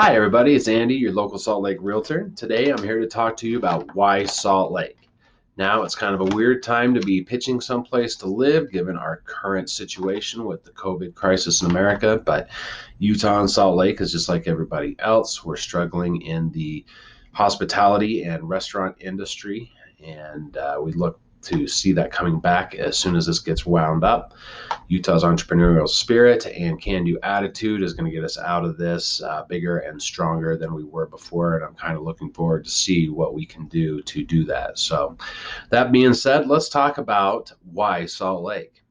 Hi, everybody. It's Andy, your local Salt Lake Realtor. Today, I'm here to talk to you about why Salt Lake. Now, it's kind of a weird time to be pitching someplace to live given our current situation with the COVID crisis in America, but Utah and Salt Lake is just like everybody else. We're struggling in the hospitality and restaurant industry, and we look to see that coming back as soon as this gets wound up. Utah's entrepreneurial spirit and can-do attitude is going to get us out of this bigger and stronger than we were before, and I'm kind of looking forward to see what we can do to do that. So that being said, let's talk about why Salt Lake.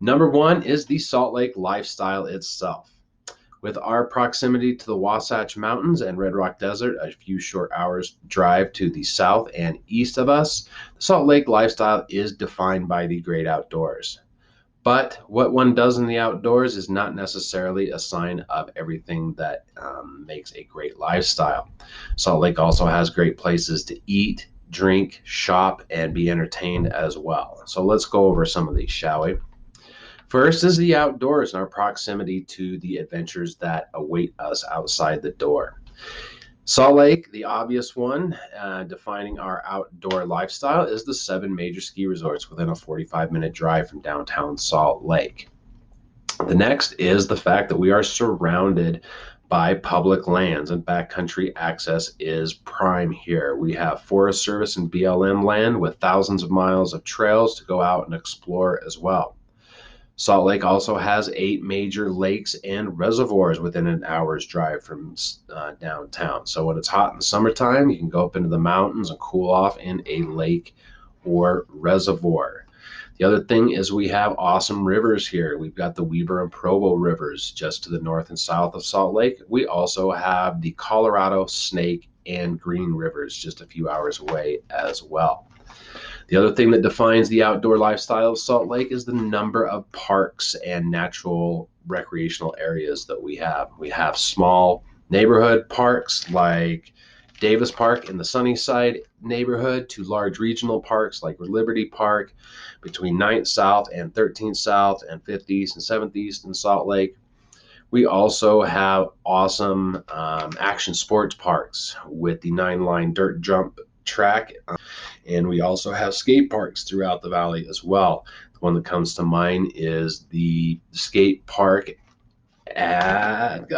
Number one is the Salt Lake lifestyle itself. With our proximity to the Wasatch Mountains and Red Rock Desert, a few short hours drive to the south and east of us, the Salt Lake lifestyle is defined by the great outdoors. But what one does in the outdoors is not necessarily a sign of everything that makes a great lifestyle. Salt Lake also has great places to eat, drink, shop, and be entertained as well. So let's go over some of these, shall we? First is the outdoors and our proximity to the adventures that await us outside the door. Salt Lake, the obvious one, defining our outdoor lifestyle, is the 7 major ski resorts within a 45-minute drive from downtown Salt Lake. The next is the fact that we are surrounded by public lands and backcountry access is prime here. We have Forest Service and BLM land with thousands of miles of trails to go out and explore as well. Salt Lake also has 8 major lakes and reservoirs within an hour's drive from downtown. So when it's hot in the summertime, you can go up into the mountains and cool off in a lake or reservoir. The other thing is we have awesome rivers here. We've got the Weber and Provo rivers just to the north and south of Salt Lake. We also have the Colorado, Snake, and Green rivers just a few hours away as well. The other thing that defines the outdoor lifestyle of Salt Lake is the number of parks and natural recreational areas that we have. We have small neighborhood parks like Davis Park in the Sunnyside neighborhood to large regional parks like Liberty Park between 9th South and 13th South and 5th East and 7th East in Salt Lake. We also have awesome action sports parks with the 9-line dirt jump track. And we also have skate parks throughout the valley as well. The one that comes to mind is the skate park at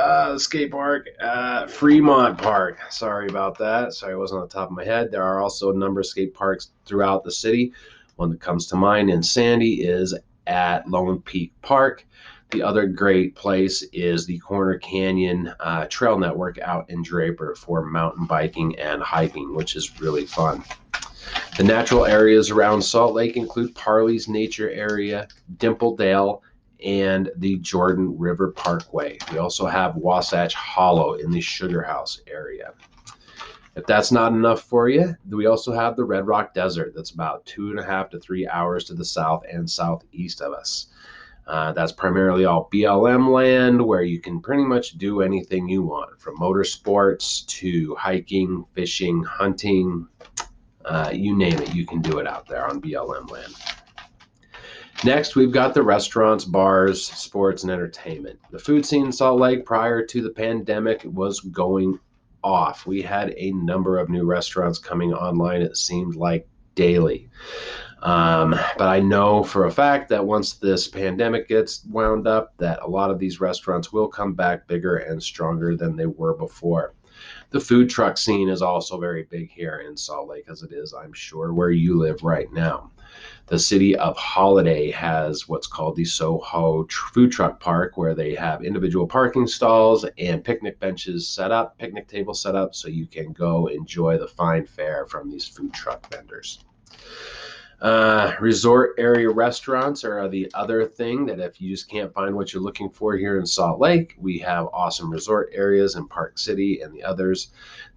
Fremont Park. Sorry about that. Sorry, it wasn't on the top of my head. There are also a number of skate parks throughout the city. One that comes to mind in Sandy is at Lone Peak Park. The other great place is the Corner Canyon Trail Network out in Draper for mountain biking and hiking, which is really fun. The natural areas around Salt Lake include Parley's Nature Area, Dimpledale, and the Jordan River Parkway. We also have Wasatch Hollow in the Sugar House area. If that's not enough for you, we also have the Red Rock Desert that's about 2.5 to 3 hours to the south and southeast of us. That's primarily all BLM land where you can pretty much do anything you want, from motorsports to hiking, fishing, hunting, you name it, you can do it out there on BLM land. Next, we've got the restaurants, bars, sports, and entertainment. The food scene in Salt Lake prior to the pandemic was going off. We had a number of new restaurants coming online, it seemed like daily. But I know for a fact that once this pandemic gets wound up, that a lot of these restaurants will come back bigger and stronger than they were before. The food truck scene is also very big here in Salt Lake, as it is, I'm sure, where you live right now. The city of Holiday has what's called the Soho Food Truck Park, where they have individual parking stalls and picnic benches set up, picnic tables set up, so you can go enjoy the fine fare from these food truck vendors. Resort area restaurants are the other thing that if you just can't find what you're looking for here in Salt Lake, we have awesome resort areas in Park City and the others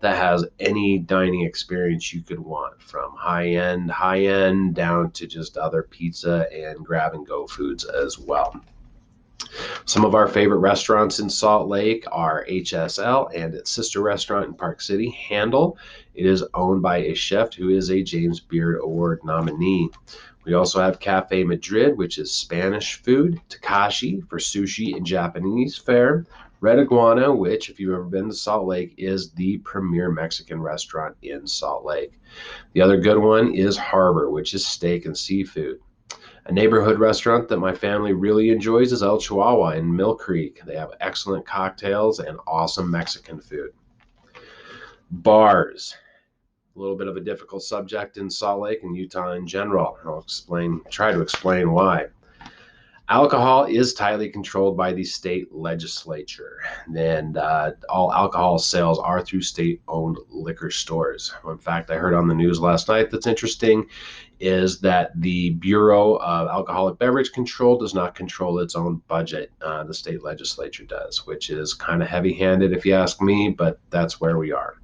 that has any dining experience you could want, from high-end down to just other pizza and grab and go foods as well. Some of our favorite restaurants in Salt Lake are HSL and its sister restaurant in Park City, Handle. It is owned by a chef who is a James Beard Award nominee. We also have Cafe Madrid, which is Spanish food, Takashi for sushi and Japanese fare, Red Iguana, which, if you've ever been to Salt Lake, is the premier Mexican restaurant in Salt Lake. The other good one is Harbor, which is steak and seafood. A neighborhood restaurant that my family really enjoys is El Chihuahua in Mill Creek. They have excellent cocktails and awesome Mexican food. Bars, a little bit of a difficult subject in Salt Lake and Utah in general. I'll try to explain why. Alcohol is tightly controlled by the state legislature, and all alcohol sales are through state-owned liquor stores. In fact, I heard on the news last night that's interesting is that the Bureau of Alcoholic Beverage Control does not control its own budget. The state legislature does, which is kind of heavy-handed if you ask me, but that's where we are.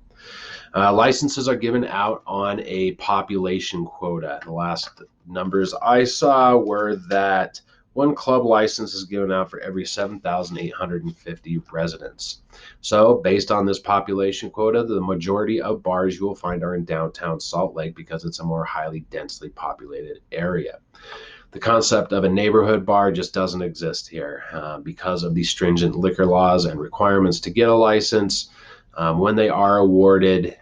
Licenses are given out on a population quota. The last numbers I saw were that one club license is given out for every 7,850 residents. So based on this population quota, the majority of bars you will find are in downtown Salt Lake because it's a more highly densely populated area. The concept of a neighborhood bar just doesn't exist here because of the stringent liquor laws and requirements to get a license. When they are awarded,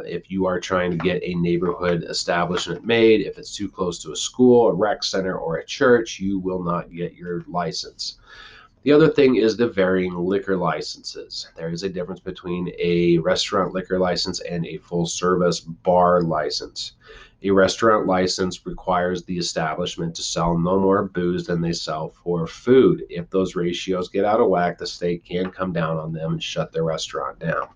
if you are trying to get a neighborhood establishment made, if it's too close to a school, a rec center, or a church, you will not get your license. The other thing is the varying liquor licenses. There is a difference between a restaurant liquor license and a full-service bar license. A restaurant license requires the establishment to sell no more booze than they sell for food. If those ratios get out of whack, the state can come down on them and shut their restaurant down.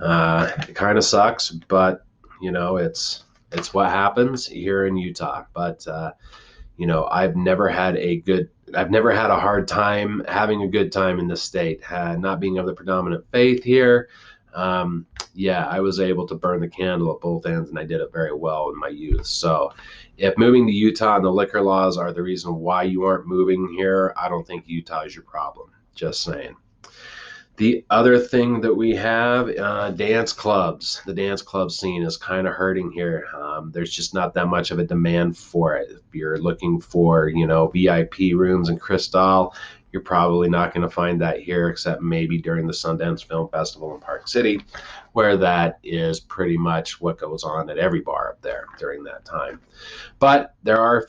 It kind of sucks, but it's what happens here in Utah. But I've never had a hard time having a good time in this state. Not being of the predominant faith here, I was able to burn the candle at both ends, and I did it very well in my youth. So if moving to Utah and the liquor laws are the reason why you aren't moving here, I don't think Utah is your problem. Just saying. The other thing that we have, dance clubs. The dance club scene is kind of hurting here. There's just not that much of a demand for it. If you're looking for, VIP rooms in Crystal, you're probably not going to find that here, except maybe during the Sundance Film Festival in Park City, where that is pretty much what goes on at every bar up there during that time. But there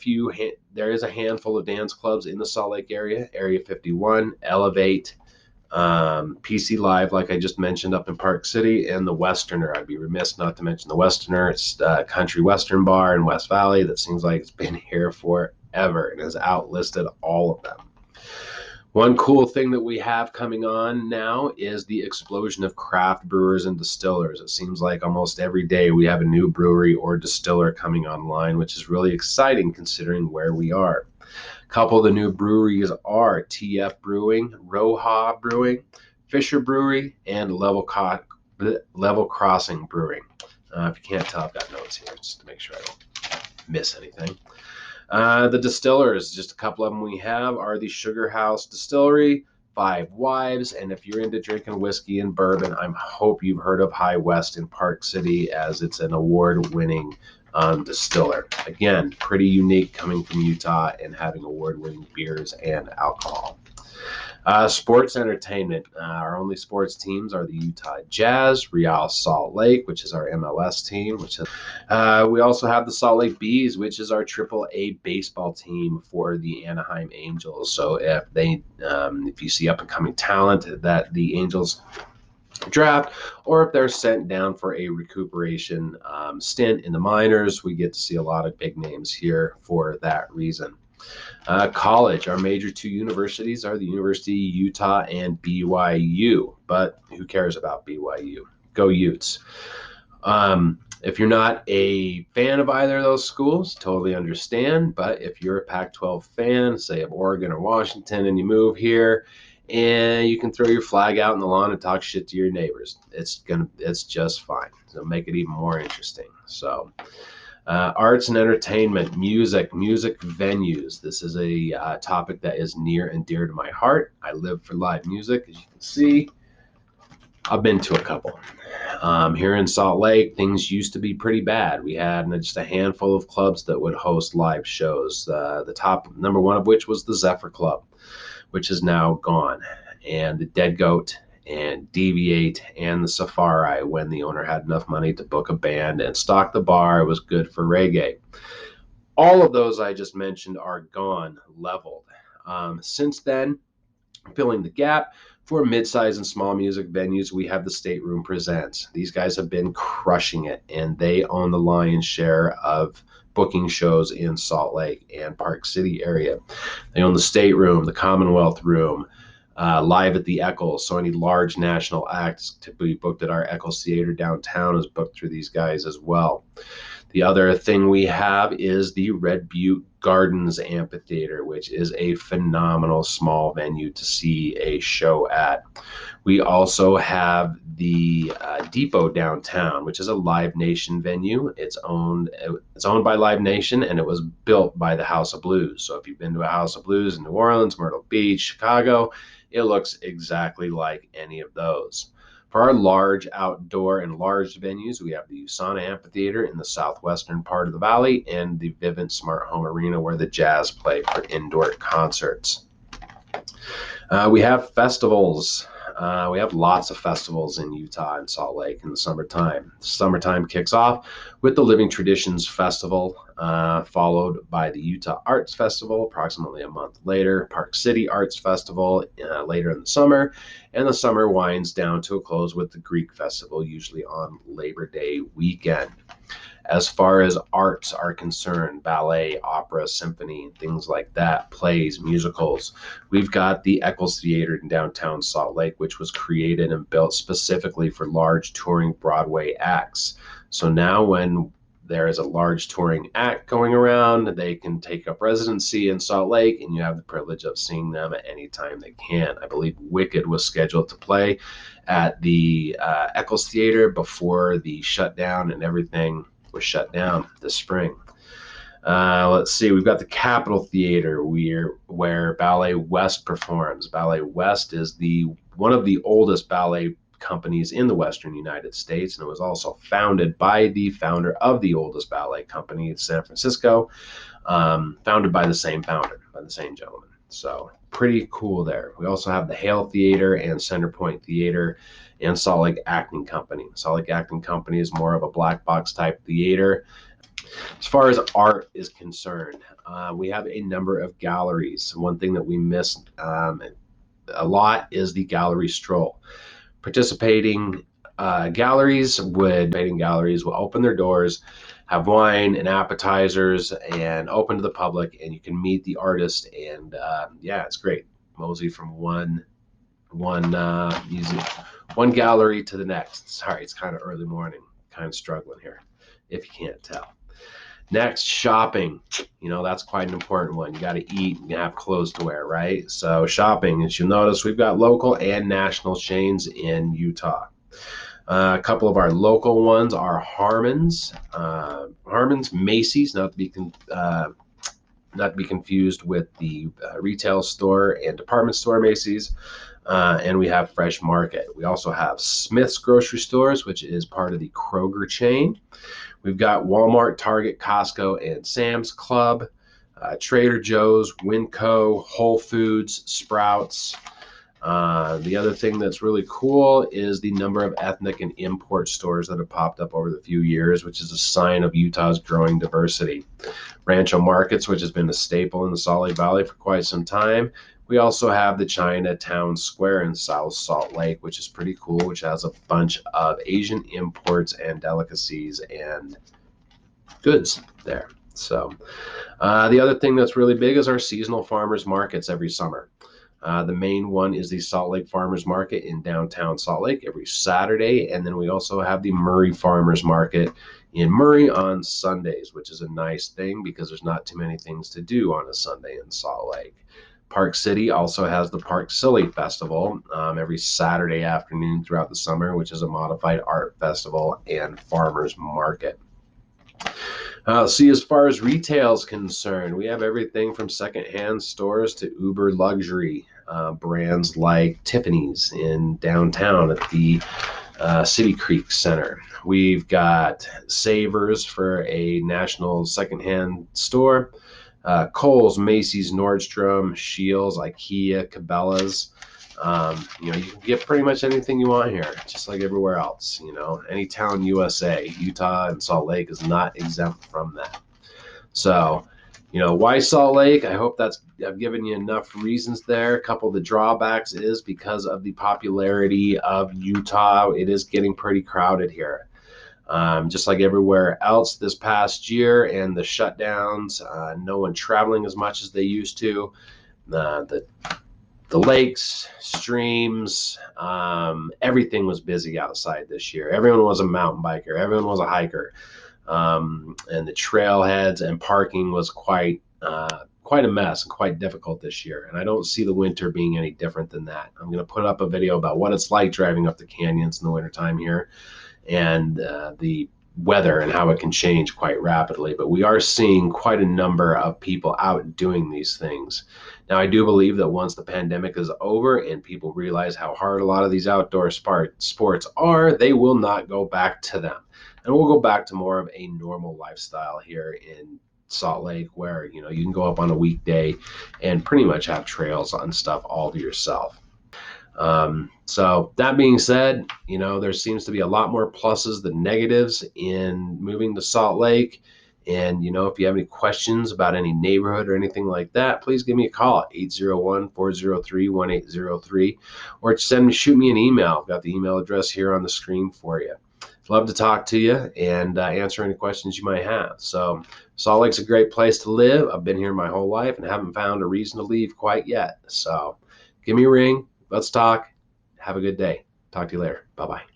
is a handful of dance clubs in the Salt Lake area, Area 51, Elevate, PC Live, like I just mentioned, up in Park City, and the Westerner. I'd be remiss not to mention the Westerner. It's a country western bar in West Valley that seems like it's been here forever and has outlisted all of them. One cool thing that we have coming on now is the explosion of craft brewers and distillers. It seems like almost every day we have a new brewery or distiller coming online, which is really exciting considering where we are. A couple of the new breweries are TF Brewing, Roja Brewing, Fisher Brewery, and Level Crossing Brewing. If you can't tell, I've got notes here just to make sure I don't miss anything. The distillers, just a couple of them we have, are the Sugar House Distillery, Five Wives, and if you're into drinking whiskey and bourbon, I hope you've heard of High West in Park City, as it's an award-winning distiller. Again, pretty unique coming from Utah and having award-winning beers and alcohol. Sports entertainment. Our only sports teams are the Utah Jazz, Real Salt Lake, which is our MLS team. We also have the Salt Lake Bees, which is our AAA baseball team for the Anaheim Angels. So if you see up-and-coming talent that the Angels draft, or if they're sent down for a recuperation stint in the minors, we get to see a lot of big names here for that reason. College, our major two universities are the University of Utah and BYU, but who cares about BYU? Go Utes. If you're not a fan of either of those schools, totally understand, but if you're a Pac-12 fan, say of Oregon or Washington, and you move here, and you can throw your flag out in the lawn and talk shit to your neighbors, it's just fine. So make it even more interesting. So arts and entertainment, music venues. This is a topic that is near and dear to my heart. I live for live music, as you can see. I've been to a couple. Here in Salt Lake, things used to be pretty bad. We had just a handful of clubs that would host live shows. The top number one of which was the Zephyr Club, which is now gone. and the Dead Goat and Deviate and the Safari when the owner had enough money to book a band and stock the bar. It was good for reggae. All of those I just mentioned are gone, leveled. Since then, filling the gap for mid-size and small music venues, we have the Stateroom Presents. These guys have been crushing it, and they own the lion's share of booking shows in Salt Lake and Park City area. They own the Stateroom, the Commonwealth Room, Live at the Eccles. So any large national acts to be booked at our Eccles Theater downtown is booked through these guys as well. The other thing we have is the Red Butte Gardens Amphitheater, which is a phenomenal small venue to see a show at. We also have the Depot downtown, which is a Live Nation venue. It's owned by Live Nation, and it was built by the House of Blues. So if you've been to a House of Blues in New Orleans, Myrtle Beach, Chicago, it looks exactly like any of those. For our large outdoor enlarged venues, we have the USANA Amphitheater in the southwestern part of the valley and the Vivint Smart Home Arena where the Jazz play for indoor concerts. We have festivals. We have lots of festivals in Utah and Salt Lake in the summertime. Summertime kicks off with the Living Traditions Festival, followed by the Utah Arts Festival approximately a month later, Park City Arts Festival later in the summer, and the summer winds down to a close with the Greek Festival, usually on Labor Day weekend. As far as arts are concerned, ballet, opera, symphony, things like that, plays, musicals, we've got the Eccles Theater in downtown Salt Lake, which was created and built specifically for large touring Broadway acts. So now when there is a large touring act going around, they can take up residency in Salt Lake, and you have the privilege of seeing them at any time they can. I believe Wicked was scheduled to play at the Eccles Theater before the shutdown and everything was shut down this spring. Let's see, we've got the Capitol Theater where Ballet West performs. Ballet West is one of the oldest ballet companies in the Western United States, and it was also founded by the founder of the oldest ballet company in San Francisco, founded by the same founder, by the same gentleman. So pretty cool there. We also have the Hale Theater and Centerpoint Theater and Salt Lake Acting Company. Salt Lake Acting Company is more of a black box type theater. As far as art is concerned, we have a number of galleries. One thing that we miss a lot is the gallery stroll. Participating galleries will open their doors, have wine and appetizers, and open to the public, and you can meet the artist. And yeah, it's great. Mosey from one gallery to the next. Sorry, it's kind of early morning, kind of struggling here, if you can't tell. Next, shopping. That's quite an important one. You got to eat and have clothes to wear, right? So shopping, as you'll notice, we've got local and national chains in Utah. A couple of our local ones are Harmon's, Macy's, not to be confused with the retail store and department store Macy's, and we have Fresh Market. We also have Smith's Grocery Stores, which is part of the Kroger chain. We've got Walmart, Target, Costco, and Sam's Club, Trader Joe's, Winco, Whole Foods, Sprouts. The other thing that's really cool is the number of ethnic and import stores that have popped up over the few years, which is a sign of Utah's growing diversity. Rancho Markets, which has been a staple in the Salt Lake Valley for quite some time. We also have the Chinatown Square in South Salt Lake, which is pretty cool, which has a bunch of Asian imports and delicacies and goods there. So the other thing that's really big is our seasonal farmers markets every summer. The main one is the Salt Lake Farmers Market in downtown Salt Lake every Saturday. And then we also have the Murray Farmers Market in Murray on Sundays, which is a nice thing because there's not too many things to do on a Sunday in Salt Lake. Park City also has the Park Silly Festival every Saturday afternoon throughout the summer, which is a modified art festival and farmers market. See, as far as retail is concerned, we have everything from secondhand stores to uber luxury brands like Tiffany's in downtown at the City Creek Center. We've got Savers for a national secondhand store. Kohl's, Macy's, Nordstrom, Scheels, IKEA, Cabela's. You know, you can get pretty much anything you want here, just like everywhere else. You know, Anytown, USA, Utah, and Salt Lake is not exempt from that. So, you know, why Salt Lake? I hope I've given you enough reasons there. A couple of the drawbacks is because of the popularity of Utah. It is getting pretty crowded here. Just like everywhere else this past year and the shutdowns, no one traveling as much as they used to. The lakes, streams, everything was busy outside this year. Everyone was a mountain biker. Everyone was a hiker. And the trailheads and parking was quite a mess and quite difficult this year. And I don't see the winter being any different than that. I'm going to put up a video about what it's like driving up the canyons in the wintertime here, and the weather and how it can change quite rapidly. But we are seeing quite a number of people out doing these things. Now, I do believe that once the pandemic is over and people realize how hard a lot of these outdoor sports are, they will not go back to them. And we'll go back to more of a normal lifestyle here in Salt Lake, where you know you can go up on a weekday and pretty much have trails and stuff all to yourself. So that being said, you know, there seems to be a lot more pluses than negatives in moving to Salt Lake. And, you know, if you have any questions about any neighborhood or anything like that, please give me a call at 801-403-1803, or shoot me an email. I've got the email address here on the screen for you. I'd love to talk to you and answer any questions you might have. So Salt Lake's a great place to live. I've been here my whole life and haven't found a reason to leave quite yet. So give me a ring. Let's talk. Have a good day. Talk to you later. Bye-bye.